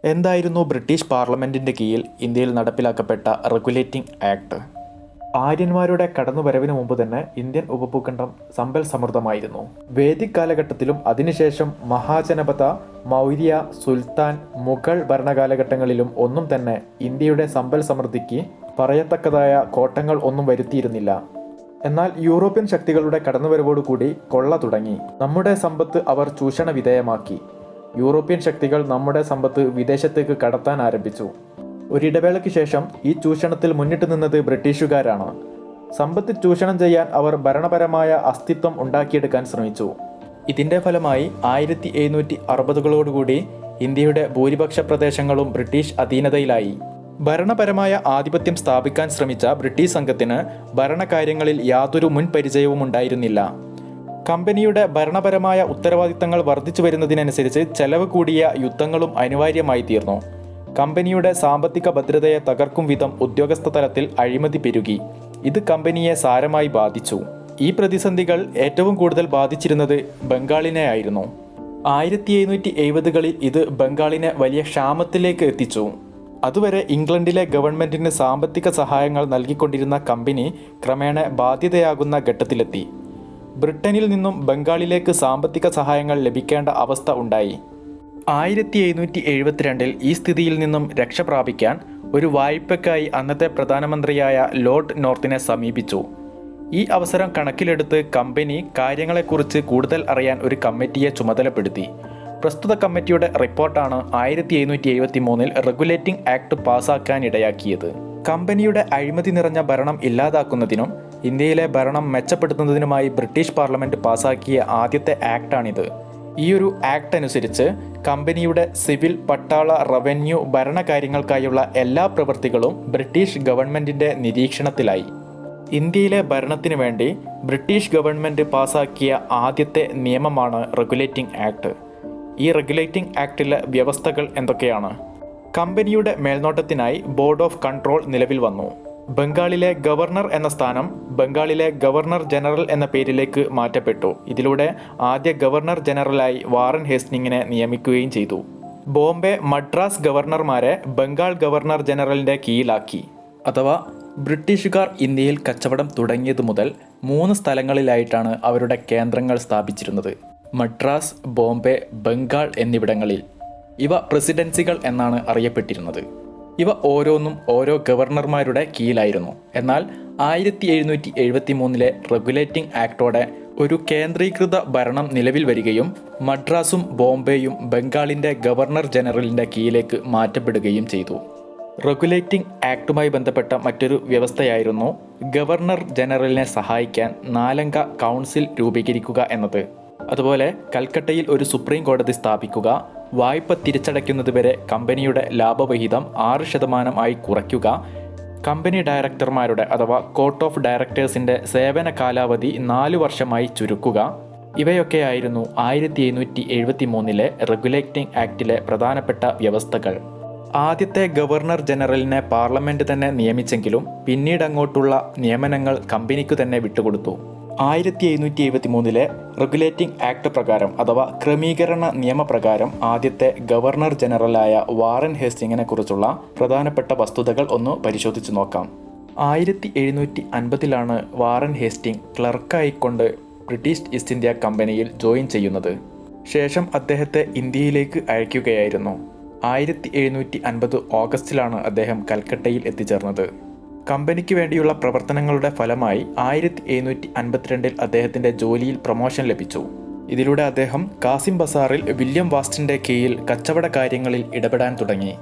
എന്തായിരുന്നു ബ്രിട്ടീഷ് പാർലമെൻറ്റിൻ്റെ കീഴിൽ ഇന്ത്യയിൽ നടപ്പിലാക്കപ്പെട്ട റെഗുലേറ്റിംഗ് ആക്ട്? ആര്യന്മാരുടെ കടന്നുവരവിന് മുമ്പ് തന്നെ ഇന്ത്യൻ ഉപഭൂഖണ്ഡം സമ്പൽ സമൃദ്ധമായിരുന്നു. വേദിക് കാലഘട്ടത്തിലും അതിനുശേഷം മഹാജനപദ, മൗര്യ, സുൽത്താൻ, മുഗൾ ഭരണകാലഘട്ടങ്ങളിലും ഒന്നും തന്നെ ഇന്ത്യയുടെ സമ്പൽ സമൃദ്ധിക്ക് പറയത്തക്കതായ കോട്ടങ്ങൾ ഒന്നും വരുത്തിയിരുന്നില്ല. എന്നാൽ യൂറോപ്യൻ ശക്തികളുടെ കടന്നുവരവോടുകൂടി കൊള്ള തുടങ്ങി. നമ്മുടെ സമ്പത്ത് അവർ ചൂഷണ വിധേയമാക്കി. യൂറോപ്യൻ ശക്തികൾ നമ്മുടെ സമ്പത്ത് വിദേശത്തേക്ക് കടത്താൻ ആരംഭിച്ചു. ഒരിടവേളയ്ക്ക് ശേഷം ഈ ചൂഷണത്തിൽ മുന്നിട്ട് നിന്നത് ബ്രിട്ടീഷുകാരാണ്. സമ്പത്ത് ചൂഷണം ചെയ്യാൻ അവർ ഭരണപരമായ അസ്തിത്വം ഉണ്ടാക്കിയെടുക്കാൻ ശ്രമിച്ചു. ഇതിൻ്റെ ഫലമായി 1760കളോടുകൂടി ഇന്ത്യയുടെ ഭൂരിപക്ഷ പ്രദേശങ്ങളും ബ്രിട്ടീഷ് അധീനതയിലായി. ഭരണപരമായ ആധിപത്യം സ്ഥാപിക്കാൻ ശ്രമിച്ച ബ്രിട്ടീഷ് സംഘത്തിന് ഭരണകാര്യങ്ങളിൽ യാതൊരു മുൻപരിചയവും ഉണ്ടായിരുന്നില്ല. കമ്പനിയുടെ ഭരണപരമായ ഉത്തരവാദിത്തങ്ങൾ വർദ്ധിച്ചു വരുന്നതിനനുസരിച്ച് ചെലവ് കൂടിയ യുദ്ധങ്ങളും അനിവാര്യമായി തീർന്നു. കമ്പനിയുടെ സാമ്പത്തിക ഭദ്രതയെ തകർക്കും വിധം ഉദ്യോഗസ്ഥ തലത്തിൽ അഴിമതി പെരുകി. ഇത് കമ്പനിയെ സാരമായി ബാധിച്ചു. ഈ പ്രതിസന്ധികൾ ഏറ്റവും കൂടുതൽ ബാധിച്ചിരുന്നത് ബംഗാളിനെ ആയിരുന്നു. 1770കളിൽ ഇത് ബംഗാളിനെ വലിയ ക്ഷാമത്തിലേക്ക് എത്തിച്ചു. അതുവരെ ഇംഗ്ലണ്ടിലെ ഗവൺമെന്റിന് സാമ്പത്തിക സഹായങ്ങൾ നൽകിക്കൊണ്ടിരുന്ന കമ്പനി ക്രമേണ ബാധ്യതയാകുന്ന ഘട്ടത്തിലെത്തി. ബ്രിട്ടനിൽ നിന്നും ബംഗാളിലേക്ക് സാമ്പത്തിക സഹായങ്ങൾ ലഭിക്കേണ്ട അവസ്ഥ ഉണ്ടായി. 1772 ഈ സ്ഥിതിയിൽ നിന്നും രക്ഷ പ്രാപിക്കാൻ ഒരു വായ്പയ്ക്കായി അന്നത്തെ പ്രധാനമന്ത്രിയായ ലോർഡ് നോർത്തിനെ സമീപിച്ചു. ഈ അവസരം കണക്കിലെടുത്ത് കമ്പനി കാര്യങ്ങളെക്കുറിച്ച് കൂടുതൽ അറിയാൻ ഒരു കമ്മിറ്റിയെ ചുമതലപ്പെടുത്തി. പ്രസ്തുത കമ്മിറ്റിയുടെ റിപ്പോർട്ടാണ് 1773 റെഗുലേറ്റിംഗ് ആക്ട് പാസാക്കാനിടയാക്കിയത്. കമ്പനിയുടെ അഴിമതി നിറഞ്ഞ ഭരണം ഇല്ലാതാക്കുന്നതിനും ഇന്ത്യയിലെ ഭരണം മെച്ചപ്പെടുത്തുന്നതിനുമായി ബ്രിട്ടീഷ് പാർലമെന്റ് പാസാക്കിയ ആദ്യത്തെ ആക്ടാണിത്. ഈയൊരു ആക്ട് അനുസരിച്ച് കമ്പനിയുടെ സിവിൽ, പട്ടാള, റവന്യൂ, ഭരണകാര്യങ്ങൾക്കായുള്ള എല്ലാ പ്രവൃത്തികളും ബ്രിട്ടീഷ് ഗവൺമെന്റിന്റെ നിരീക്ഷണത്തിലായി. ഇന്ത്യയിലെ ഭരണത്തിനു വേണ്ടി ബ്രിട്ടീഷ് ഗവൺമെന്റ് പാസാക്കിയ ആദ്യത്തെ നിയമമാണ് റെഗുലേറ്റിംഗ് ആക്ട്. ഈ റെഗുലേറ്റിംഗ് ആക്ടിലെ വ്യവസ്ഥകൾ എന്തൊക്കെയാണ്? കമ്പനിയുടെ മേൽനോട്ടത്തിനായി ബോർഡ് ഓഫ് കൺട്രോൾ നിലവിൽ വന്നു. ബംഗാളിലെ ഗവർണർ എന്ന സ്ഥാനം ബംഗാളിലെ ഗവർണർ ജനറൽ എന്ന പേരിലേക്ക് മാറ്റപ്പെട്ടു. ഇതിലൂടെ ആദ്യ ഗവർണർ ജനറലായി വാറൻ ഹേസ്റ്റിംഗിനെ നിയമിക്കുകയും ചെയ്തു. ബോംബെ, മദ്രാസ് ഗവർണർമാരെ ബംഗാൾ ഗവർണർ ജനറലിന്റെ കീഴിലാക്കി. അഥവാ ബ്രിട്ടീഷുകാർ ഇന്ത്യയിൽ കച്ചവടം തുടങ്ങിയതു മുതൽ 3 സ്ഥലങ്ങളിലായിട്ടാണ് അവരുടെ കേന്ദ്രങ്ങൾ സ്ഥാപിച്ചിരുന്നത്: മദ്രാസ്, ബോംബെ, ബംഗാൾ എന്നിവിടങ്ങളിൽ. ഇവ പ്രസിഡൻസികൾ എന്നാണ് അറിയപ്പെട്ടിരുന്നത്. ഇവ ഓരോന്നും ഓരോ ഗവർണർമാരുടെ കീഴിലായിരുന്നു. എന്നാൽ 1773 റെഗുലേറ്റിംഗ് ആക്ടോടെ ഒരു കേന്ദ്രീകൃത ഭരണം നിലവിൽ വരികയും മദ്രാസും ബോംബെയും ബംഗാളിൻ്റെ ഗവർണർ ജനറലിൻ്റെ കീഴിലേക്ക് മാറ്റപ്പെടുകയും ചെയ്തു. റെഗുലേറ്റിംഗ് ആക്ടുമായി ബന്ധപ്പെട്ട മറ്റൊരു വ്യവസ്ഥയായിരുന്നു ഗവർണർ ജനറലിനെ സഹായിക്കാൻ 4-അംഗ കൗൺസിൽ രൂപീകരിക്കുക എന്നത്. അതുപോലെ കൽക്കട്ടയിൽ ഒരു സുപ്രീം കോടതി സ്ഥാപിക്കുക, വായ്പ തിരിച്ചടയ്ക്കുന്നതുവരെ കമ്പനിയുടെ ലാഭവിഹിതം 6% ആയി കുറയ്ക്കുക, കമ്പനി ഡയറക്ടർമാരുടെ അഥവാ കോർട്ട് ഓഫ് ഡയറക്ടേഴ്സിൻ്റെ സേവന കാലാവധി 4 വർഷമായി ചുരുക്കുക. ഇവയൊക്കെയായിരുന്നു 1773 റെഗുലേറ്റിംഗ് ആക്ടിലെ പ്രധാനപ്പെട്ട വ്യവസ്ഥകൾ. ആദ്യത്തെ ഗവർണർ ജനറലിനെ പാർലമെന്റ് തന്നെ നിയമിച്ചെങ്കിലും പിന്നീടങ്ങോട്ടുള്ള നിയമനങ്ങൾ കമ്പനിക്കു തന്നെ വിട്ടുകൊടുത്തു. 1773 റെഗുലേറ്റിംഗ് ആക്ട് പ്രകാരം അഥവാ ക്രമീകരണ നിയമപ്രകാരം ആദ്യത്തെ ഗവർണർ ജനറലായ വാറൻ ഹേസ്റ്റിംഗിനെ കുറിച്ചുള്ള പ്രധാനപ്പെട്ട വസ്തുതകൾ ഒന്ന് പരിശോധിച്ചു നോക്കാം. 1750 വാറൻ ഹേസ്റ്റിംഗ് ക്ലർക്കായിക്കൊണ്ട് ബ്രിട്ടീഷ് ഈസ്റ്റ് ഇന്ത്യ കമ്പനിയിൽ ജോയിൻ ചെയ്യുന്നത്. ശേഷം അദ്ദേഹത്തെ ഇന്ത്യയിലേക്ക് അയക്കുകയായിരുന്നു. 1750 ഓഗസ്റ്റിലാണ് അദ്ദേഹം കൽക്കട്ടയിൽ എത്തിച്ചേർന്നത്. കമ്പനിക്ക് വേണ്ടിയുള്ള പ്രവർത്തനങ്ങളുടെ ഫലമായി 1752 അദ്ദേഹത്തിൻ്റെ ജോലിയിൽ പ്രൊമോഷൻ ലഭിച്ചു. ഇതിലൂടെ അദ്ദേഹം കാസിം ബസാറിൽ വില്യം വാസ്റ്റിൻ്റെ കീഴിൽ കച്ചവട കാര്യങ്ങളിൽ ഇടപെടാൻ തുടങ്ങി.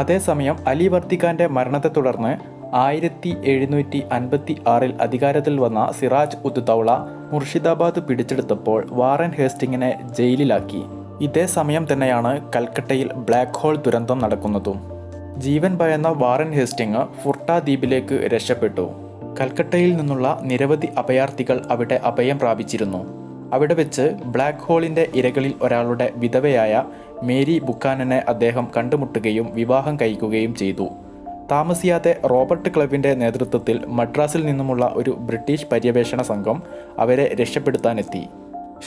അതേസമയം അലി വർദി ഖാന്റെ മരണത്തെ തുടർന്ന് 1756 അധികാരത്തിൽ വന്ന സിറാജ് ഉദ് ദൗള മുർഷിദാബാദ് പിടിച്ചെടുത്തപ്പോൾ വാറൻ ഹേസ്റ്റിംഗിനെ ജയിലിലാക്കി. ഇതേ സമയം തന്നെയാണ് കൽക്കട്ടയിൽ ബ്ലാക്ക് ഹോൾ ദുരന്തം നടക്കുന്നതും. ജീവൻ ഭയന്ന വാറൻ ഹേസ്റ്റിംഗ് ഫുർട്ട ദ്വീപിലേക്ക് രക്ഷപ്പെട്ടു. കൽക്കട്ടയിൽ നിന്നുള്ള നിരവധി അഭയാർത്ഥികൾ അവിടെ അഭയം പ്രാപിച്ചിരുന്നു. അവിടെ വെച്ച് ബ്ലാക്ക് ഹോളിൻ്റെ ഇരകളിൽ ഒരാളുടെ വിധവയായ മേരി ബുക്കാനനെ അദ്ദേഹം കണ്ടുമുട്ടുകയും വിവാഹം കഴിക്കുകയും ചെയ്തു. താമസിയാതെ റോബർട്ട് ക്ലബിൻ്റെ നേതൃത്വത്തിൽ മദ്രാസിൽ നിന്നുമുള്ള ഒരു ബ്രിട്ടീഷ് പര്യവേഷണ സംഘം അവരെ രക്ഷപ്പെടുത്താനെത്തി.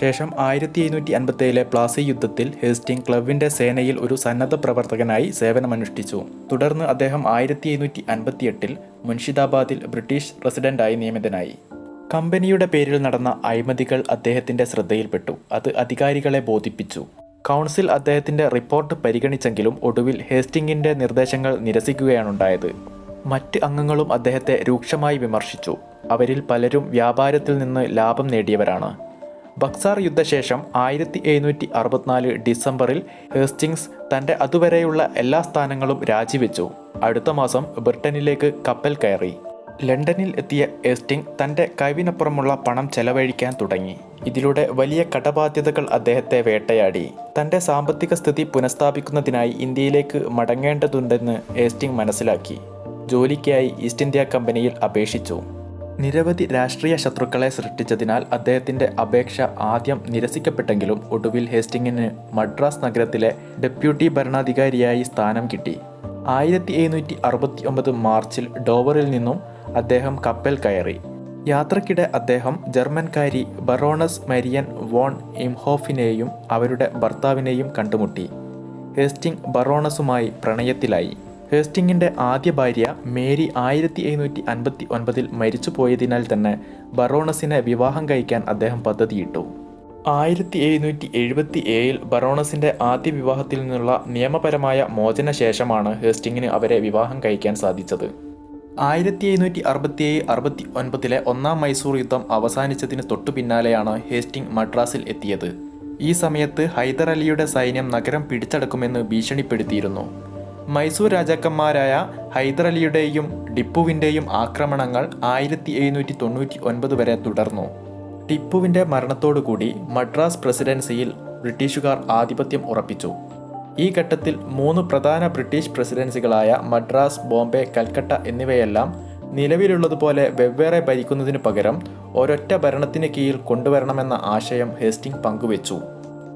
ശേഷം 1757 പ്ലാസി യുദ്ധത്തിൽ ഹേസ്റ്റിംഗ് ക്ലബിൻ്റെ സേനയിൽ ഒരു സന്നദ്ധ പ്രവർത്തകനായി സേവനമനുഷ്ഠിച്ചു. തുടർന്ന് അദ്ദേഹം 1758 മുൻഷിദാബാദിൽ ബ്രിട്ടീഷ് റെസിഡന്റായി നിയമിതനായി. കമ്പനിയുടെ പേരിൽ നടന്ന അഴിമതികൾ അദ്ദേഹത്തിൻ്റെ ശ്രദ്ധയിൽപ്പെട്ടു. അത് അധികാരികളെ ബോധിപ്പിച്ചു. കൗൺസിൽ അദ്ദേഹത്തിൻ്റെ റിപ്പോർട്ട് പരിഗണിച്ചെങ്കിലും ഒടുവിൽ ഹേസ്റ്റിംഗിൻ്റെ നിർദ്ദേശങ്ങൾ നിരസിക്കുകയാണുണ്ടായത്. മറ്റ് അംഗങ്ങളും അദ്ദേഹത്തെ രൂക്ഷമായി വിമർശിച്ചു. അവരിൽ പലരും വ്യാപാരത്തിൽ നിന്ന് ലാഭം നേടിയവരാണ്. ബക്സാർ യുദ്ധശേഷം 1764 ഡിസംബറിൽ ഹേസ്റ്റിംഗ്സ് തൻ്റെ അതുവരെയുള്ള എല്ലാ സ്ഥാനങ്ങളും രാജിവെച്ചു. അടുത്ത മാസം ബ്രിട്ടനിലേക്ക് കപ്പൽ കയറി. ലണ്ടനിൽ എത്തിയ ഹേസ്റ്റിംഗ് തൻ്റെ കഴിവിനപ്പുറമുള്ള പണം ചെലവഴിക്കാൻ തുടങ്ങി. ഇതിലൂടെ വലിയ കടബാധ്യതകൾ അദ്ദേഹത്തെ വേട്ടയാടി. തൻ്റെ സാമ്പത്തിക സ്ഥിതി പുനഃസ്ഥാപിക്കുന്നതിനായി ഇന്ത്യയിലേക്ക് മടങ്ങേണ്ടതുണ്ടെന്ന് ഹേസ്റ്റിംഗ് മനസ്സിലാക്കി. ജോലിക്കായി ഈസ്റ്റ് ഇന്ത്യ കമ്പനിയിൽ അപേക്ഷിച്ചു. നിരവധി രാഷ്ട്രീയ ശത്രുക്കളെ സൃഷ്ടിച്ചതിനാൽ അദ്ദേഹത്തിൻ്റെ അപേക്ഷ ആദ്യം നിരസിക്കപ്പെട്ടെങ്കിലും ഒടുവിൽ ഹേസ്റ്റിംഗിന് മദ്രാസ് നഗരത്തിലെ ഡെപ്യൂട്ടി ഭരണാധികാരിയായി സ്ഥാനം കിട്ടി. 1769 മാർച്ചിൽ ഡോവറിൽ നിന്നും അദ്ദേഹം കപ്പൽ കയറി. യാത്രക്കിടെ അദ്ദേഹം ജർമ്മൻകാരി ബറോണസ് മരിയൻ വോൺ ഇംഹോഫിനെയും അവരുടെ ഭർത്താവിനെയും കണ്ടുമുട്ടി. ഹേസ്റ്റിംഗ് ബറോണസുമായി പ്രണയത്തിലായി. ഹേസ്റ്റിംഗിൻ്റെ ആദ്യ ഭാര്യ മേരി 1759 മരിച്ചുപോയതിനാൽ തന്നെ ബറോണസിനെ വിവാഹം കഴിക്കാൻ അദ്ദേഹം പദ്ധതിയിട്ടു. 1777 ബറോണസിൻ്റെ ആദ്യ വിവാഹത്തിൽ നിന്നുള്ള നിയമപരമായ മോചനശേഷമാണ് ഹേസ്റ്റിംഗിന് അവരെ വിവാഹം കഴിക്കാൻ സാധിച്ചത്. 1767-69 ഒന്നാം മൈസൂർ യുദ്ധം അവസാനിച്ചതിന് തൊട്ടു പിന്നാലെയാണ് ഹേസ്റ്റിംഗ് മദ്രാസിൽ എത്തിയത്. ഈ സമയത്ത് ഹൈദർ അലിയുടെ സൈന്യം നഗരം പിടിച്ചടക്കുമെന്ന് ഭീഷണിപ്പെടുത്തിയിരുന്നു. മൈസൂർ രാജാക്കന്മാരായ ഹൈദർ അലിയുടെയും ടിപ്പുവിൻ്റെയും ആക്രമണങ്ങൾ 1799 വരെ തുടർന്നു. ടിപ്പുവിൻ്റെ മരണത്തോടുകൂടി മദ്രാസ് പ്രസിഡൻസിയിൽ ബ്രിട്ടീഷുകാർ ആധിപത്യം ഉറപ്പിച്ചു. ഈ ഘട്ടത്തിൽ 3 പ്രധാന ബ്രിട്ടീഷ് പ്രസിഡൻസികളായ മദ്രാസ്, ബോംബെ, കൽക്കട്ട എന്നിവയെല്ലാം നിലവിലുള്ളതുപോലെ വെവ്വേറെ ഭരിക്കുന്നതിനു പകരം ഒരൊറ്റ ഭരണത്തിന് കീഴിൽ കൊണ്ടുവരണമെന്ന ആശയം ഹേസ്റ്റിംഗ് പങ്കുവച്ചു.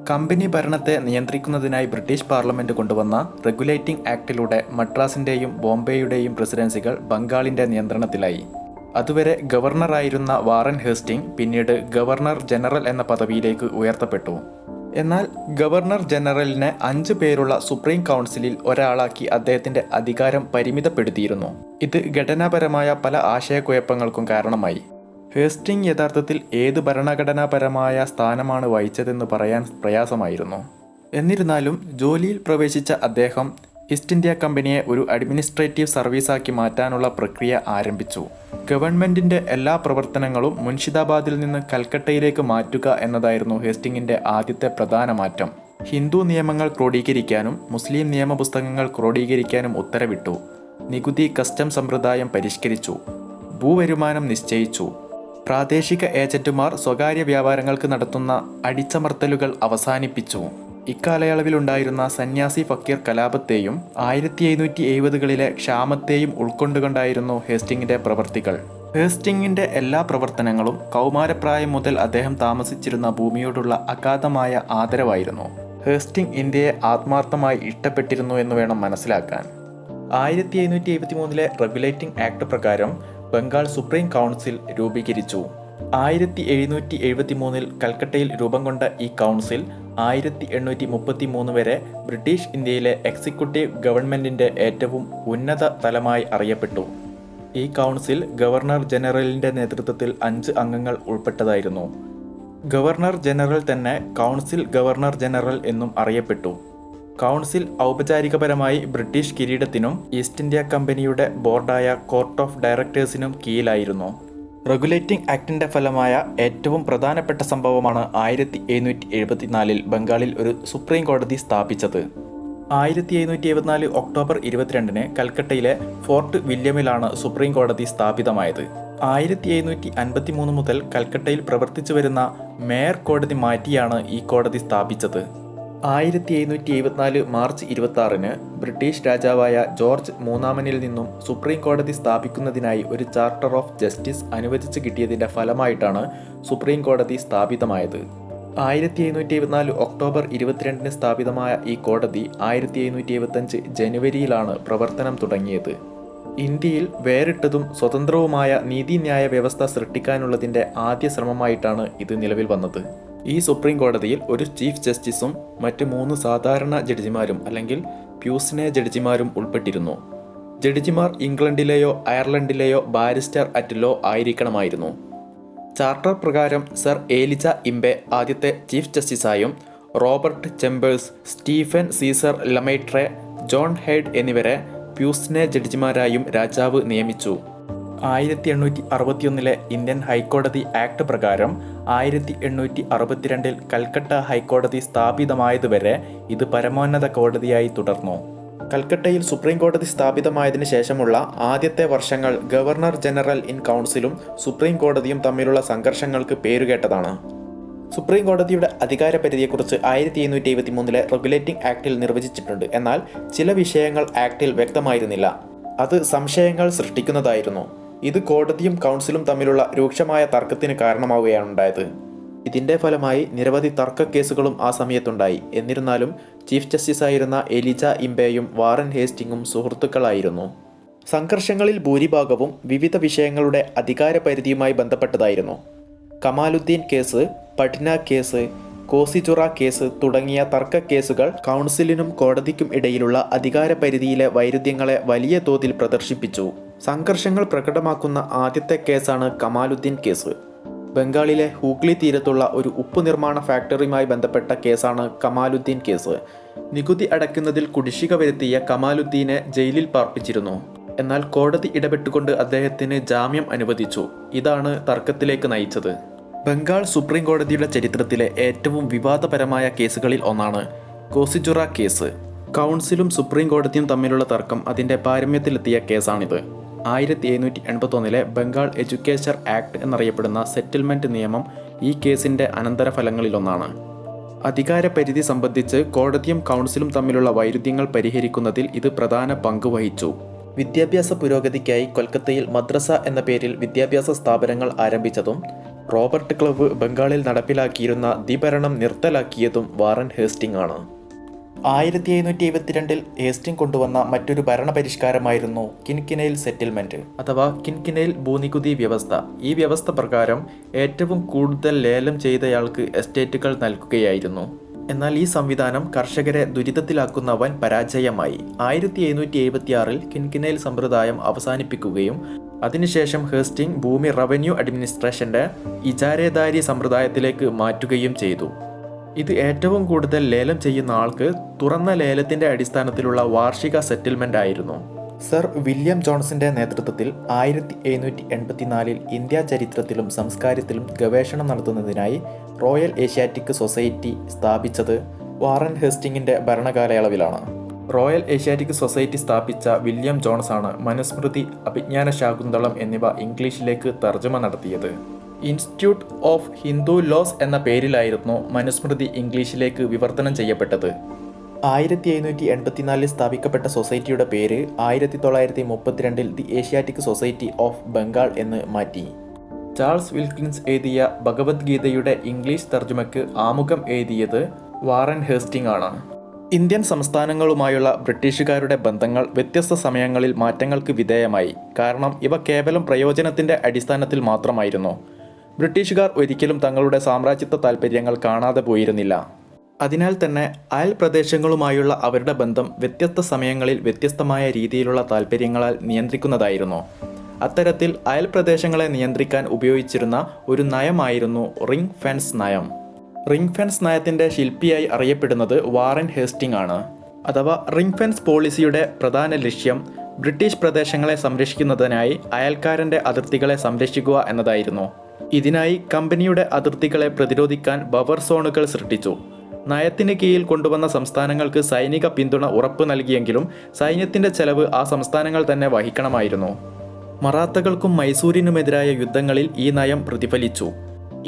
കമ്പനി ഭരണത്തെ നിയന്ത്രിക്കുന്നതിനായി ബ്രിട്ടീഷ് പാർലമെൻറ്റ് കൊണ്ടുവന്ന റെഗുലേറ്റിംഗ് ആക്ടിലൂടെ മദ്രാസിൻ്റെയും ബോംബെയുടെയും പ്രസിഡൻസികൾ ബംഗാളിൻ്റെ നിയന്ത്രണത്തിലായി. അതുവരെ ഗവർണറായിരുന്ന വാറൻ ഹേസ്റ്റിംഗ് പിന്നീട് ഗവർണർ ജനറൽ എന്ന പദവിയിലേക്ക് ഉയർത്തപ്പെട്ടു. എന്നാൽ ഗവർണർ ജനറലിനെ 5 പേരുള്ള സുപ്രീം കൗൺസിലിൽ ഒരാളാക്കി അദ്ദേഹത്തിൻ്റെ അധികാരം പരിമിതപ്പെടുത്തിയിരുന്നു. ഇത് ഘടനാപരമായ പല ആശയക്കുഴപ്പങ്ങൾക്കും കാരണമായി. ഹേസ്റ്റിംഗ് യഥാർത്ഥത്തിൽ ഏത് ഭരണഘടനാപരമായ സ്ഥാനമാണ് വഹിച്ചതെന്ന് പറയാൻ പ്രയാസമായിരുന്നു. എന്നിരുന്നാലും ജോലിയിൽ പ്രവേശിച്ച അദ്ദേഹം ഈസ്റ്റ് ഇന്ത്യ കമ്പനിയെ ഒരു അഡ്മിനിസ്ട്രേറ്റീവ് സർവീസാക്കി മാറ്റാനുള്ള പ്രക്രിയ ആരംഭിച്ചു. ഗവൺമെൻറ്റിൻ്റെ എല്ലാ പ്രവർത്തനങ്ങളും മുൻഷിദാബാദിൽ നിന്ന് കൽക്കട്ടയിലേക്ക് മാറ്റുക എന്നതായിരുന്നു ഹേസ്റ്റിംഗിൻ്റെ ആദ്യത്തെ പ്രധാന മാറ്റം. ഹിന്ദു നിയമങ്ങൾ ക്രോഡീകരിക്കാനും മുസ്ലിം നിയമപുസ്തകങ്ങൾ ക്രോഡീകരിക്കാനും ഉത്തരവിട്ടു. നികുതി കസ്റ്റം സമ്പ്രദായം പരിഷ്കരിച്ചു. ഭൂവരുമാനം നിശ്ചയിച്ചു. പ്രാദേശിക ഏജന്റുമാർ സ്വകാര്യ വ്യാപാരങ്ങൾക്ക് നടത്തുന്ന അടിച്ചമർത്തലുകൾ അവസാനിപ്പിച്ചു. ഇക്കാലയളവിലുണ്ടായിരുന്ന സന്യാസി ഫക്കീർ കലാപത്തെയും 1770കളിലെ ക്ഷാമത്തെയും ഉൾക്കൊണ്ടുകൊണ്ടായിരുന്നു ഹേസ്റ്റിംഗിൻ്റെ പ്രവർത്തികൾ. ഹേസ്റ്റിംഗിൻ്റെ എല്ലാ പ്രവർത്തനങ്ങളും കൗമാരപ്രായം മുതൽ അദ്ദേഹം താമസിച്ചിരുന്ന ഭൂമിയോടുള്ള അഗാധമായ ആദരവായിരുന്നു. ഹേസ്റ്റിംഗ് ഇന്ത്യയെ ആത്മാർത്ഥമായി ഇഷ്ടപ്പെട്ടിരുന്നു എന്ന് വേണം മനസ്സിലാക്കാൻ. 1773 റെഗുലേറ്റിംഗ് ആക്ട് പ്രകാരം ബംഗാൾ സുപ്രീം കൗൺസിൽ രൂപീകരിച്ചു. 1773 കൽക്കട്ടയിൽ രൂപം കൊണ്ട ഈ കൗൺസിൽ 1833 വരെ ബ്രിട്ടീഷ് ഇന്ത്യയിലെ എക്സിക്യൂട്ടീവ് ഗവൺമെൻറ്റിൻ്റെ ഏറ്റവും ഉന്നത തലമായി അറിയപ്പെട്ടു. ഈ കൗൺസിൽ ഗവർണർ ജനറലിൻ്റെ നേതൃത്വത്തിൽ 5 അംഗങ്ങൾ ഉൾപ്പെട്ടതായിരുന്നു. ഗവർണർ ജനറൽ തന്നെ കൗൺസിൽ ഗവർണർ ജനറൽ എന്നും അറിയപ്പെട്ടു. കൗൺസിൽ ഔപചാരികപരമായി ബ്രിട്ടീഷ് കിരീടത്തിനും ഈസ്റ്റ് ഇന്ത്യ കമ്പനിയുടെ ബോർഡായ കോർട്ട് ഓഫ് ഡയറക്ടേഴ്സിനും കീഴിലായിരുന്നു. റെഗുലേറ്റിംഗ് ആക്ടിൻ്റെ ഫലമായ ഏറ്റവും പ്രധാനപ്പെട്ട സംഭവമാണ് 1774 ബംഗാളിൽ ഒരു സുപ്രീം കോടതി സ്ഥാപിച്ചത്. 1774 ഒക്ടോബർ 22 കൽക്കട്ടയിലെ ഫോർട്ട് വില്യമിലാണ് സുപ്രീം കോടതി സ്ഥാപിതമായത്. 1753 മുതൽ കൽക്കട്ടയിൽ പ്രവർത്തിച്ചു വരുന്ന മേയർ കോടതി മാറ്റിയാണ് ഈ കോടതി സ്ഥാപിച്ചത്. 1774 മാർച്ച് 26 ബ്രിട്ടീഷ് രാജാവായ ജോർജ് മൂന്നാമനിൽ നിന്നും സുപ്രീം കോടതി സ്ഥാപിക്കുന്നതിനായി ഒരു ചാർട്ടർ ഓഫ് ജസ്റ്റിസ് അനുവദിച്ചു കിട്ടിയതിൻ്റെ ഫലമായിട്ടാണ് സുപ്രീം കോടതി സ്ഥാപിതമായത്. 1774 ഒക്ടോബർ 22 സ്ഥാപിതമായ ഈ കോടതി 1775 ജനുവരിയിലാണ് പ്രവർത്തനം തുടങ്ങിയത്. ഇന്ത്യയിൽ വേറിട്ടതും സ്വതന്ത്രവുമായ നീതിന്യായ വ്യവസ്ഥ സൃഷ്ടിക്കാനുള്ളതിൻ്റെ ആദ്യ ശ്രമമായിട്ടാണ് ഇത് നിലവിൽ വന്നത്. ഈ സുപ്രീം കോടതിയിൽ ഒരു ചീഫ് ജസ്റ്റിസും മറ്റ് 3 സാധാരണ ജഡ്ജിമാരും അല്ലെങ്കിൽ പ്യൂസിനെ ജഡ്ജിമാരും ഉൾപ്പെട്ടിരുന്നു. ജഡ്ജിമാർ ഇംഗ്ലണ്ടിലെയോ അയർലൻഡിലെയോ ബാരിസ്റ്റർ അറ്റ് ലോ ആയിരിക്കണമായിരുന്നു. ചാർട്ടർ പ്രകാരം സർ ഏലിജ ഇംബെ ആദ്യത്തെ ചീഫ് ജസ്റ്റിസായും Robert Chambers, Stephen Caesar Lemaistre, John Hyde എന്നിവരെ പ്യൂസിനെ ജഡ്ജിമാരായും രാജാവ് നിയമിച്ചു. 1861 ഇന്ത്യൻ ഹൈക്കോടതി ആക്ട് പ്രകാരം 1862 കൽക്കട്ട ഹൈക്കോടതി സ്ഥാപിതമായതുവരെ ഇത് പരമോന്നത കോടതിയായി തുടർന്നു. കൽക്കട്ടയിൽ സുപ്രീം കോടതി സ്ഥാപിതമായതിനു ശേഷമുള്ള ആദ്യത്തെ വർഷങ്ങൾ ഗവർണർ ജനറൽ ഇൻ കൗൺസിലും സുപ്രീം കോടതിയും തമ്മിലുള്ള സംഘർഷങ്ങൾക്ക് പേരുകേട്ടതാണ്. സുപ്രീം കോടതിയുടെ അധികാരപരിധിയെക്കുറിച്ച് 1773 റെഗുലേറ്റിംഗ് ആക്ടിൽ നിർവചിച്ചിട്ടുണ്ട്. എന്നാൽ ചില വിഷയങ്ങൾ ആക്ടിൽ വ്യക്തമായിരുന്നില്ല. അത് സംശയങ്ങൾ സൃഷ്ടിക്കുന്നതായിരുന്നു. ഇത് കോടതിയും കൗൺസിലും തമ്മിലുള്ള രൂക്ഷമായ തർക്കത്തിന് കാരണമാവുകയാണുണ്ടായത്. ഇതിന്റെ ഫലമായി നിരവധി തർക്ക കേസുകളും ആ സമയത്തുണ്ടായി. എന്നിരുന്നാലും ചീഫ് ജസ്റ്റിസായിരുന്ന എലിജ ഇംബെയും വാറൻ ഹേസ്റ്റിംഗും സുഹൃത്തുക്കളായിരുന്നു. സംഘർഷങ്ങളിൽ ഭൂരിഭാഗവും വിവിധ വിഷയങ്ങളുടെ അധികാരപരിധിയുമായി ബന്ധപ്പെട്ടതായിരുന്നു. Kamaluddin case, Patna case, Cossijurah case തുടങ്ങിയ തർക്ക കേസുകൾ കൗൺസിലിനും കോടതിക്കും ഇടയിലുള്ള അധികാരപരിധിയിലെ വൈരുദ്ധ്യങ്ങളെ വലിയ തോതിൽ പ്രദർശിപ്പിച്ചു. സംഘർഷങ്ങൾ പ്രകടമാക്കുന്ന ആദ്യത്തെ കേസാണ് കമാലുദ്ദീൻ കേസ്. ബംഗാളിലെ ഹൂഗ്ലി തീരത്തുള്ള ഒരു ഉപ്പ് നിർമ്മാണ ഫാക്ടറിയുമായി ബന്ധപ്പെട്ട കേസാണ് കമാലുദ്ദീൻ കേസ്. നികുതി അടയ്ക്കുന്നതിൽ കുടിശ്ശിക വരുത്തിയ കമാലുദ്ദീനെ ജയിലിൽ പാർപ്പിച്ചിരുന്നു. എന്നാൽ കോടതി ഇടപെട്ടുകൊണ്ട് അദ്ദേഹത്തിന് ജാമ്യം അനുവദിച്ചു. ഇതാണ് തർക്കത്തിലേക്ക് നയിച്ചത്. ബംഗാൾ സുപ്രീം കോടതിയുടെ ചരിത്രത്തിലെ ഏറ്റവും വിവാദപരമായ കേസുകളിൽ ഒന്നാണ് കോസിചുറ കേസ്. കൗൺസിലും സുപ്രീം കോടതിയും തമ്മിലുള്ള തർക്കം അതിൻ്റെ പാരമ്യത്തിലെത്തിയ കേസാണിത്. 1781 ബംഗാൾ എഡ്യൂക്കേഷൻ ആക്ട് എന്നറിയപ്പെടുന്ന സെറ്റിൽമെൻറ്റ് നിയമം ഈ കേസിൻ്റെ അനന്തരഫലങ്ങളിലൊന്നാണ്. അധികാരപരിധി സംബന്ധിച്ച് കോടതിയും കൗൺസിലും തമ്മിലുള്ള വൈരുദ്ധ്യങ്ങൾ പരിഹരിക്കുന്നതിൽ ഇത് പ്രധാന പങ്ക് വഹിച്ചു. വിദ്യാഭ്യാസ പുരോഗതിക്കായി കൊൽക്കത്തയിൽ മദ്രസ എന്ന പേരിൽ വിദ്യാഭ്യാസ സ്ഥാപനങ്ങൾ ആരംഭിച്ചതും റോബർട്ട് ക്ലവ് ബംഗാളിൽ നടപ്പിലാക്കിയിരുന്ന ദ്വിഭരണം നിർത്തലാക്കിയതും വാറൻ ഹേസ്റ്റിംഗ് ആണ്. 1772 ഹേസ്റ്റിംഗ് കൊണ്ടുവന്ന മറ്റൊരു ഭരണപരിഷ്കാരമായിരുന്നു കിൻകിനൈൽ സെറ്റിൽമെൻറ്റ് അഥവാ കിൻകിനൈൽ ഭൂനികുതി വ്യവസ്ഥ. ഈ വ്യവസ്ഥ പ്രകാരം ഏറ്റവും കൂടുതൽ ലേലം ചെയ്തയാൾക്ക് എസ്റ്റേറ്റുകൾ നൽകുകയായിരുന്നു. എന്നാൽ ഈ സംവിധാനം കർഷകരെ ദുരിതത്തിലാക്കുന്ന വൻ പരാജയമായി. 1776 കിൻകിനൈൽ സമ്പ്രദായം അവസാനിപ്പിക്കുകയും അതിനുശേഷം ഹേസ്റ്റിംഗ് ഭൂമി റവന്യൂ അഡ്മിനിസ്ട്രേഷന്റെ ഇജാരേദാരി സമ്പ്രദായത്തിലേക്ക് മാറ്റുകയും ചെയ്തു. ഇത് ഏറ്റവും കൂടുതൽ ലേലം ചെയ്യുന്ന ആൾക്ക് തുറന്ന ലേലത്തിന്റെ അടിസ്ഥാനത്തിലുള്ള വാർഷിക സെറ്റിൽമെന്റ് ആയിരുന്നു. സർ വില്യം ജോൺസിന്റെ നേതൃത്വത്തിൽ 1784 ഇന്ത്യ ചരിത്രത്തിലും സംസ്കാരത്തിലും ഗവേഷണം നടത്തുന്നതിനായി റോയൽ ഏഷ്യാറ്റിക് സൊസൈറ്റി സ്ഥാപിച്ചത് വാറൻ ഹേസ്റ്റിംഗിന്റെ ഭരണകാലയളവിലാണ്. റോയൽ ഏഷ്യാറ്റിക് സൊസൈറ്റി സ്ഥാപിച്ച വില്യം ജോൺസ് ആണ് മനുസ്മൃതി, അഭിജ്ഞാന ശാകുന്തളം എന്നിവ ഇംഗ്ലീഷിലേക്ക് തർജ്ജമ നടത്തിയത്. ഇൻസ്റ്റിറ്റ്യൂട്ട് ഓഫ് ഹിന്ദു ലോസ് എന്ന പേരിലായിരുന്നു മനുസ്മൃതി ഇംഗ്ലീഷിലേക്ക് വിവർത്തനം ചെയ്യപ്പെട്ടത്. 1784 സ്ഥാപിക്കപ്പെട്ട സൊസൈറ്റിയുടെ പേര് 1932 the Asiatic society of Bengal എന്ന് മാറ്റി. ചാൾസ് വിൽക്കിൻസ് എഴുതിയ ഭഗവത്ഗീതയുടെ ഇംഗ്ലീഷ് തർജ്ജമയ്ക്ക് ആമുഖം എഴുതിയത് വാറൻ ഹേസ്റ്റിംഗ് ആണ്. ഇന്ത്യൻ സംസ്ഥാനങ്ങളുമായുള്ള ബ്രിട്ടീഷുകാരുടെ ബന്ധങ്ങൾ വ്യത്യസ്ത സമയങ്ങളിൽ മാറ്റങ്ങൾക്ക് വിധേയമായി. കാരണം ഇവ കേവലം പ്രയോജനത്തിൻ്റെ അടിസ്ഥാനത്തിൽ മാത്രമായിരുന്നു. ബ്രിട്ടീഷുകാർ ഒരിക്കലും തങ്ങളുടെ സാമ്രാജ്യത്വ താൽപ്പര്യങ്ങൾ കാണാതെ പോയിരുന്നില്ല. അതിനാൽ തന്നെ അയൽ പ്രദേശങ്ങളുമായുള്ള അവരുടെ ബന്ധം വ്യത്യസ്ത സമയങ്ങളിൽ വ്യത്യസ്തമായ രീതിയിലുള്ള താൽപ്പര്യങ്ങളാൽ നിയന്ത്രിക്കുന്നതായിരുന്നു. അത്തരത്തിൽ അയൽ പ്രദേശങ്ങളെ നിയന്ത്രിക്കാൻ ഉപയോഗിച്ചിരുന്ന ഒരു നയമായിരുന്നു റിംഗ് ഫെൻസ് നയം. റിംഗ് ഫെൻസ് നയത്തിൻ്റെ ശില്പിയായി അറിയപ്പെടുന്നത് വാറൻ ഹേസ്റ്റിംഗ് ആണ്. അഥവാ റിംഗ് ഫെൻസ് പോളിസിയുടെ പ്രധാന ലക്ഷ്യം ബ്രിട്ടീഷ് പ്രദേശങ്ങളെ സംരക്ഷിക്കുന്നതിനായി അയൽക്കാരൻ്റെ അതിർത്തികളെ സംരക്ഷിക്കുക എന്നതായിരുന്നു. ഇതിനായി കമ്പനിയുടെ അതിർത്തികളെ പ്രതിരോധിക്കാൻ ബഫർ സോണുകൾ സൃഷ്ടിച്ചു. നയത്തിന് കീഴിൽ കൊണ്ടുവന്ന സംസ്ഥാനങ്ങൾക്ക് സൈനിക പിന്തുണ ഉറപ്പു നൽകിയെങ്കിലും സൈന്യത്തിൻ്റെ ചെലവ് ആ സംസ്ഥാനങ്ങൾ തന്നെ വഹിക്കണമായിരുന്നു. മറാത്തകൾക്കും മൈസൂരിനുമെതിരായ യുദ്ധങ്ങളിൽ ഈ നയം പ്രതിഫലിച്ചു.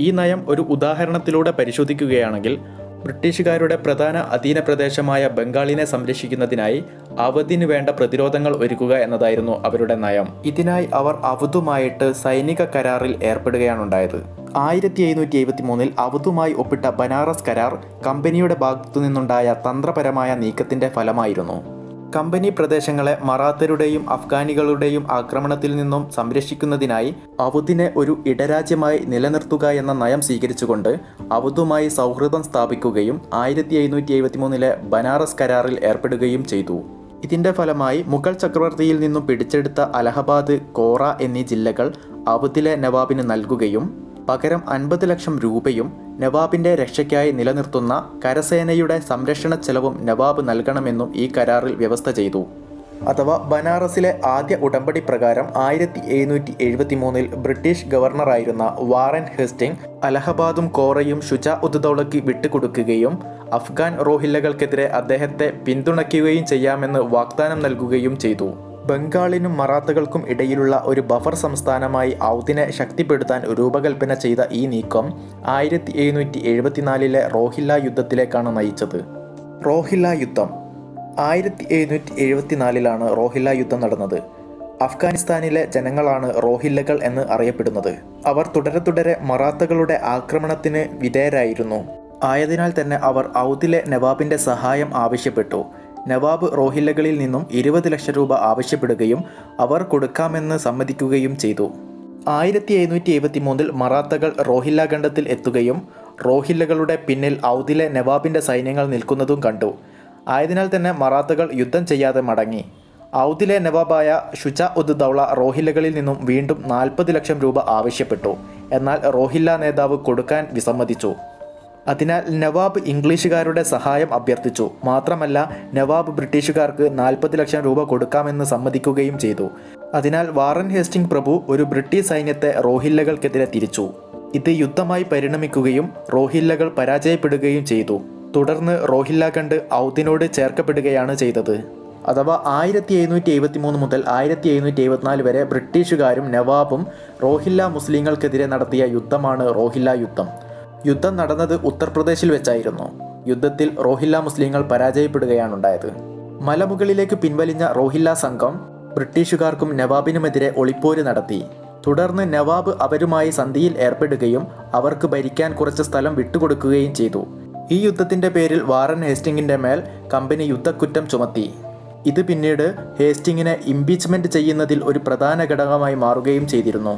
ഈ നയം ഒരു ഉദാഹരണത്തിലൂടെ പരിശോധിക്കുകയാണെങ്കിൽ ബ്രിട്ടീഷുകാരുടെ പ്രധാന അധീന പ്രദേശമായ ബംഗാളിനെ സംരക്ഷിക്കുന്നതിനായി അവധിന് വേണ്ട പ്രതിരോധങ്ങൾ ഒരുക്കുക എന്നതായിരുന്നു അവരുടെ നയം. ഇതിനായി അവർ അവധുമായിട്ട് സൈനിക കരാറിൽ ഏർപ്പെടുകയാണുണ്ടായത്. 1773 അവധുമായി ഒപ്പിട്ട ബനാറസ് കരാർ കമ്പനിയുടെ ഭാഗത്തു നിന്നുണ്ടായ തന്ത്രപരമായ നീക്കത്തിന്റെ ഫലമായിരുന്നു. കമ്പനി പ്രദേശങ്ങളെ മറാത്തരുടെയും അഫ്ഗാനികളുടെയും ആക്രമണത്തിൽ നിന്നും സംരക്ഷിക്കുന്നതിനായി അവധിനെ ഒരു ഇടരാജ്യമായി നിലനിർത്തുക എന്ന നയം സ്വീകരിച്ചുകൊണ്ട് അവധുമായി സൗഹൃദം സ്ഥാപിക്കുകയും 1773 ബനാറസ് കരാറിൽ ഏർപ്പെടുകയും ചെയ്തു. ഇതിന്റെ ഫലമായി മുഗൾ ചക്രവർത്തിയിൽ നിന്നും പിടിച്ചെടുത്ത അലഹബാദ്, കോറ എന്നീ ജില്ലകൾ അവധിലെ നവാബിന് നൽകുകയും പകരം 50 ലക്ഷം രൂപയും നവാബിന്റെ രക്ഷയ്ക്കായി നിലനിർത്തുന്ന കരസേനയുടെ സംരക്ഷണ ചെലവും നവാബ് നൽകണമെന്നും ഈ കരാറിൽ വ്യവസ്ഥ ചെയ്തു. അഥവാ ബനാറസിലെ ആദ്യ ഉടമ്പടി പ്രകാരം 1773 ബ്രിട്ടീഷ് ഗവർണറായിരുന്ന വാറൻ ഹേസ്റ്റിംഗ് അലഹബാദും കോറയും ഷുജാ ഉദ് ദൗളയ്ക്ക് വിട്ടുകൊടുക്കുകയും അഫ്ഗാൻ റോഹില്ലകൾക്കെതിരെ അദ്ദേഹത്തെ പിന്തുണയ്ക്കുകയും ചെയ്യാമെന്ന് വാഗ്ദാനം നൽകുകയും ചെയ്തു. ബംഗാളിനും മറാത്തകൾക്കും ഇടയിലുള്ള ഒരു ബഫർ സംസ്ഥാനമായി ഔധിനെ ശക്തിപ്പെടുത്താൻ രൂപകൽപ്പന ചെയ്ത ഈ നീക്കം 1774 റോഹില്ല യുദ്ധത്തിലേക്കാണ് നയിച്ചത്. റോഹില്ല യുദ്ധം 1774 റോഹില്ല യുദ്ധം നടന്നത്. അഫ്ഗാനിസ്ഥാനിലെ ജനങ്ങളാണ് റോഹില്ലകൾ എന്ന് അറിയപ്പെടുന്നത്. അവർ തുടരെ മറാത്തകളുടെ ആക്രമണത്തിന് വിധേയരായിരുന്നു. ആയതിനാൽ തന്നെ അവർ ഔധിലെ നവാബിന്റെ സഹായം ആവശ്യപ്പെട്ടു. നവാബ് റോഹില്ലകളിൽ നിന്നും 20 ലക്ഷം രൂപ ആവശ്യപ്പെടുകയും അവർ കൊടുക്കാമെന്ന് സമ്മതിക്കുകയും ചെയ്തു. 1773 മറാത്തകൾ റോഹില്ല ഖണ്ഡത്തിൽ എത്തുകയും റോഹില്ലകളുടെ പിന്നിൽ ഔധിലെ നവാബിന്റെ സൈന്യങ്ങൾ നിൽക്കുന്നതും കണ്ടു. ആയതിനാൽ തന്നെ മറാത്തകൾ യുദ്ധം ചെയ്യാതെ മടങ്ങി. ഔധിലെ നവാബായ ഷുജാ ഉദ് ദൗള റോഹില്ലകളിൽ നിന്നും വീണ്ടും 40 ലക്ഷം രൂപ ആവശ്യപ്പെട്ടു. എന്നാൽ റോഹില്ല നേതാവ് കൊടുക്കാൻ വിസമ്മതിച്ചു. അതിനാൽ നവാബ് ഇംഗ്ലീഷുകാരുടെ സഹായം അഭ്യർത്ഥിച്ചു. മാത്രമല്ല നവാബ് ബ്രിട്ടീഷുകാർക്ക് 40 ലക്ഷം രൂപ കൊടുക്കാമെന്ന് സമ്മതിക്കുകയും ചെയ്തു. അതിനാൽ വാറൻ ഹേസ്റ്റിംഗ് പ്രഭു ഒരു ബ്രിട്ടീഷ് സൈന്യത്തെ റോഹില്ലകൾക്കെതിരെ തിരിച്ചു. ഇത് യുദ്ധമായി പരിണമിക്കുകയും റോഹില്ലകൾ പരാജയപ്പെടുകയും ചെയ്തു. തുടർന്ന് റോഹില്ല ഖണ്ഡ് ഔധിനോട് ചേർക്കപ്പെടുകയാണ് ചെയ്തത്. അഥവാ 1773 മുതൽ 1774 വരെ ബ്രിട്ടീഷുകാരും നവാബും റോഹില്ല മുസ്ലിങ്ങൾക്കെതിരെ നടത്തിയ യുദ്ധമാണ് റോഹില്ല യുദ്ധം. യുദ്ധം നടന്നത് ഉത്തർപ്രദേശിൽ വെച്ചായിരുന്നു. യുദ്ധത്തിൽ റോഹില്ല മുസ്ലിങ്ങൾ പരാജയപ്പെടുകയാണുണ്ടായത്. മലമുകളിലേക്ക് പിൻവലിഞ്ഞ റോഹില്ല സംഘം ബ്രിട്ടീഷുകാർക്കും നവാബിനുമെതിരെ ഒളിപ്പോര് നടത്തി. തുടർന്ന് നവാബ് അവരുമായി സന്ധിയിൽ ഏർപ്പെടുകയും അവർക്ക് ഭരിക്കാൻ കുറച്ച് സ്ഥലം വിട്ടുകൊടുക്കുകയും ചെയ്തു. ഈ യുദ്ധത്തിന്റെ പേരിൽ വാറൻ ഹേസ്റ്റിംഗിന്റെ മേൽ കമ്പനി യുദ്ധക്കുറ്റം ചുമത്തി. ഇത് പിന്നീട് ഹേസ്റ്റിംഗിനെ ഇംപീച്ച്മെന്റ് ചെയ്യുന്നതിൽ ഒരു പ്രധാന ഘടകമായി മാറുകയും ചെയ്തിരുന്നു.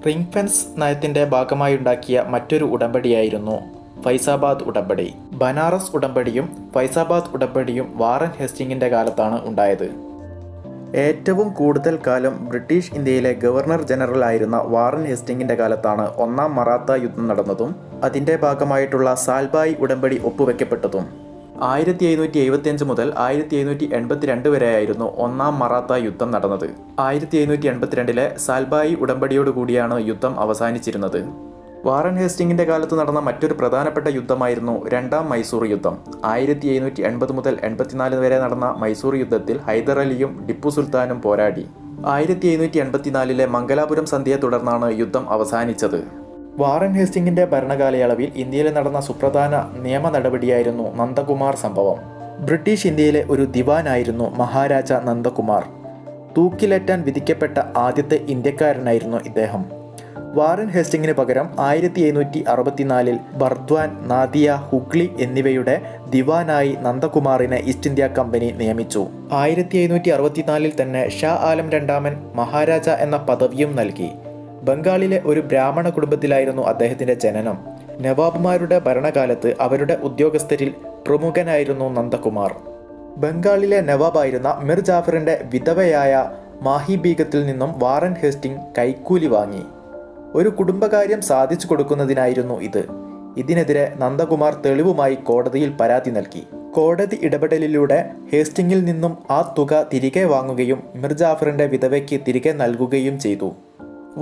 റിംഗ് ഫെൻസ് നയത്തിന്റെ ഭാഗമായുണ്ടാക്കിയ മറ്റൊരു ഉടമ്പടിയായിരുന്നു ഫൈസാബാദ് ഉടമ്പടി. ബനാറസ് ഉടമ്പടിയും ഫൈസാബാദ് ഉടമ്പടിയും വാറൻ ഹേസ്റ്റിംഗിന്റെ കാലത്താണ് ഉണ്ടായത്. ഏറ്റവും കൂടുതൽ കാലം ബ്രിട്ടീഷ് ഇന്ത്യയിലെ ഗവർണർ ജനറൽ ആയിരുന്ന വാറൻ ഹേസ്റ്റിംഗിന്റെ കാലത്താണ് ഒന്നാം മറാത്ത യുദ്ധം നടന്നതും അതിന്റെ ഭാഗമായിട്ടുള്ള സാൽബായി ഉടമ്പടി ഒപ്പുവെക്കപ്പെട്ടതും. 1775 മുതൽ 1782 വരെയായിരുന്നു ഒന്നാം മറാത്ത യുദ്ധം നടന്നത്. 1782 സാൽബായി ഉടമ്പടിയോടുകൂടിയാണ് യുദ്ധം അവസാനിച്ചിരുന്നത്. വാറൻ ഹേസ്റ്റിംഗിന്റെ കാലത്ത് നടന്ന മറ്റൊരു പ്രധാനപ്പെട്ട യുദ്ധമായിരുന്നു രണ്ടാം മൈസൂർ യുദ്ധം. 1780 മുതൽ 84 വരെ നടന്ന മൈസൂർ യുദ്ധത്തിൽ ഹൈദർ അലിയും ടിപ്പു സുൽത്താനും പോരാടി. 1784 മംഗലാപുരം സന്ധിയെ തുടർന്നാണ് യുദ്ധം അവസാനിച്ചത്. വാറൻ ഹേസ്റ്റിംഗിന്റെ ഭരണകാലയളവിൽ ഇന്ത്യയിൽ നടന്ന സുപ്രധാന നിയമ നടപടിയായിരുന്നു നന്ദകുമാർ സംഭവം. ബ്രിട്ടീഷ് ഇന്ത്യയിലെ ഒരു ദിവാനായിരുന്നു മഹാരാജ നന്ദകുമാർ. തൂക്കിലേറ്റാൻ വിധിക്കപ്പെട്ട ആദ്യത്തെ ഇന്ത്യക്കാരനായിരുന്നു ഇദ്ദേഹം. വാറൻ ഹേസ്റ്റിംഗിന് പകരം 1764 ബർദ്വാൻ, നാദിയ, ഹുഗ്ലി എന്നിവയുടെ ദിവാനായി നന്ദകുമാറിനെ ഈസ്റ്റ് ഇന്ത്യ കമ്പനി നിയമിച്ചു. 1764 തന്നെ ഷാ ആലം രണ്ടാമൻ മഹാരാജ എന്ന പദവിയും നൽകി. ബംഗാളിലെ ഒരു ബ്രാഹ്മണ കുടുംബത്തിലായിരുന്നു അദ്ദേഹത്തിന്റെ ജനനം. നവാബുമാരുടെ ഭരണകാലത്ത് അവരുടെ ഉദ്യോഗസ്ഥരിൽ പ്രമുഖനായിരുന്നു നന്ദകുമാർ. ബംഗാളിലെ നവാബായിരുന്ന മിർ ജാഫറിന്റെ വിധവയായ മാഹി ബീഗത്തിൽ നിന്നും വാറൻ ഹേസ്റ്റിംഗ് കൈക്കൂലി വാങ്ങി. ഒരു കുടുംബകാര്യം സാധിച്ചു കൊടുക്കുന്നതിനായിരുന്നു ഇത്. ഇതിനെതിരെ നന്ദകുമാർ തെളിവുമായി കോടതിയിൽ പരാതി നൽകി. കോടതി ഇടപെടലിലൂടെ ഹേസ്റ്റിംഗിൽ നിന്നും ആ തുക തിരികെ വാങ്ങുകയും മിർ ജാഫറിന്റെ വിധവയ്ക്ക് തിരികെ നൽകുകയും ചെയ്തു.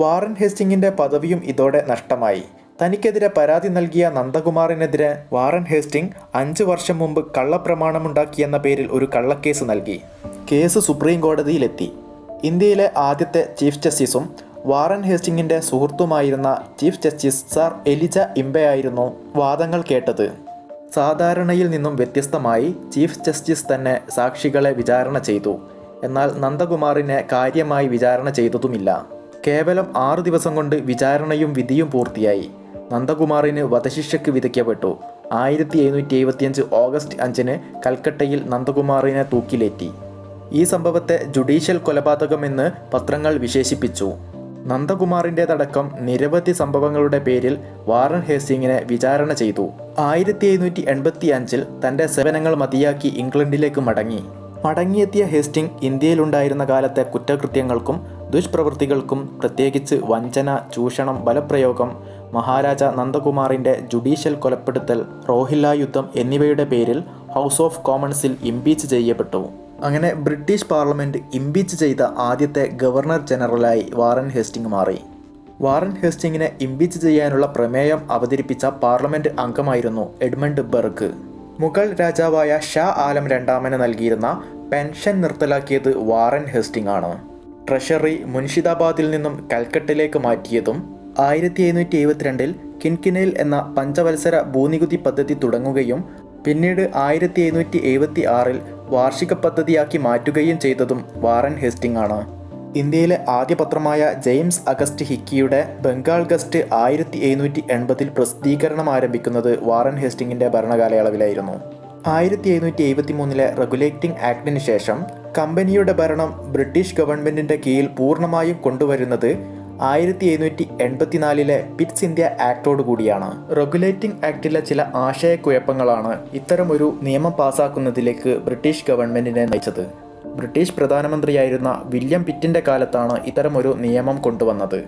വാറൻ ഹേസ്റ്റിംഗിന്റെ പദവിയും ഇതോടെ നഷ്ടമായി. തനിക്കെതിരെ പരാതി നൽകിയ നന്ദകുമാറിനെതിരെ വാറൻ ഹേസ്റ്റിംഗ് 5 വർഷം മുമ്പ് കള്ളപ്രമാണമുണ്ടാക്കിയെന്ന പേരിൽ ഒരു കള്ളക്കേസ് നൽകി. കേസ് സുപ്രീം കോടതിയിലെത്തി. ഇന്ത്യയിലെ ആദ്യത്തെ ചീഫ് ജസ്റ്റിസും വാറൻ ഹേസ്റ്റിംഗിന്റെ സുഹൃത്തുമായിരുന്ന ചീഫ് ജസ്റ്റിസ് സർ എലിജ ഇംബെയായിരുന്നു വാദങ്ങൾ കേട്ടത്. സാധാരണയിൽ നിന്നും വ്യത്യസ്തമായി ചീഫ് ജസ്റ്റിസ് തന്നെ സാക്ഷികളെ വിചാരണ ചെയ്തു. എന്നാൽ നന്ദകുമാറിനെ കാര്യമായി വിചാരണ ചെയ്തതുമില്ല. കേവലം 6 ദിവസം കൊണ്ട് വിചാരണയും വിധിയും പൂർത്തിയായി. നന്ദകുമാറിന് വധശിക്ഷയ്ക്ക് വിധിക്കപ്പെട്ടു. 1775 ഓഗസ്റ്റ് 5 കൽക്കട്ടയിൽ നന്ദകുമാറിനെ തൂക്കിലേറ്റി. ഈ സംഭവത്തെ ജുഡീഷ്യൽ കൊലപാതകമെന്ന് പത്രങ്ങൾ വിശേഷിപ്പിച്ചു. നന്ദകുമാറിൻ്റേതടക്കം നിരവധി സംഭവങ്ങളുടെ പേരിൽ വാറൻ ഹേസ്റ്റിങ്ങിനെ വിചാരണ ചെയ്തു. 1785 തൻ്റെ സേവനങ്ങൾ മതിയാക്കി ഇംഗ്ലണ്ടിലേക്ക് മടങ്ങിയെത്തിയ ഹേസ്റ്റിംഗ് ഇന്ത്യയിലുണ്ടായിരുന്ന കാലത്തെ കുറ്റകൃത്യങ്ങൾക്കും ദുഷ്പ്രവൃത്തികൾക്കും, പ്രത്യേകിച്ച് വഞ്ചന, ചൂഷണം, ബലപ്രയോഗം, മഹാരാജ നന്ദകുമാറിൻ്റെ ജുഡീഷ്യൽ കൊലപ്പെടുത്തൽ, റോഹില്ല യുദ്ധം എന്നിവയുടെ പേരിൽ ഹൗസ് ഓഫ് കോമൺസിൽ ഇംപീച്ച് ചെയ്യപ്പെട്ടു. അങ്ങനെ ബ്രിട്ടീഷ് പാർലമെൻറ്റ് ഇംപീച്ച് ചെയ്ത ആദ്യത്തെ ഗവർണർ ജനറലായി വാറൻ ഹേസ്റ്റിംഗ് മാറി. വാറൻ ഹേസ്റ്റിങ്ങിനെ ഇംപീച്ച് ചെയ്യാനുള്ള പ്രമേയം അവതരിപ്പിച്ച പാർലമെൻറ്റ് അംഗമായിരുന്നു എഡ്മണ്ട് ബർഗ്. മുഗൾ രാജാവായ ഷാ ആലം രണ്ടാമന് നൽകിയിരുന്ന പെൻഷൻ നിർത്തലാക്കിയത് വാറൻ ഹേസ്റ്റിംഗ് ആണ്. ട്രഷറി മുൻഷിദാബാദിൽ നിന്നും കൽക്കട്ടയിലേക്ക് മാറ്റിയതും 1772 കിൻകിനയിൽ എന്ന പഞ്ചവത്സര ഭൂനികുതി പദ്ധതി തുടങ്ങുകയും പിന്നീട് 1776 വാർഷിക പദ്ധതിയാക്കി മാറ്റുകയും ചെയ്തതും വാറൻ ഹേസ്റ്റിംഗ് ആണ്. ഇന്ത്യയിലെ ആദ്യ പത്രമായ ജെയിംസ് അഗസ്റ്റ് ഹിക്കിയുടെ ബംഗാൾ ഗസ്റ്റ് 1780 പ്രസിദ്ധീകരണം ആരംഭിക്കുന്നത് വാറൻ ഹേസ്റ്റിങ്ങിൻ്റെ ഭരണകാലയളവിലായിരുന്നു. 1773 റെഗുലേറ്റിംഗ് ആക്ടിന് ശേഷം കമ്പനിയുടെ ഭരണം ബ്രിട്ടീഷ് ഗവൺമെൻറ്റിൻ്റെ കീഴിൽ പൂർണ്ണമായും കൊണ്ടുവരുന്നത് 1784 പിറ്റ്സ് ഇന്ത്യ ആക്ടോടുകൂടിയാണ്. റെഗുലേറ്റിംഗ് ആക്ടിലെ ചില ആശയക്കുഴപ്പങ്ങളാണ് ഇത്തരമൊരു നിയമം പാസാക്കുന്നതിലേക്ക് ബ്രിട്ടീഷ് ഗവൺമെൻറ്റിനെ നയിച്ചത്. ബ്രിട്ടീഷ് പ്രധാനമന്ത്രിയായിരുന്ന വില്യം പിറ്റിൻ്റെ കാലത്താണ് ഇത്തരമൊരു നിയമം കൊണ്ടുവന്നത്.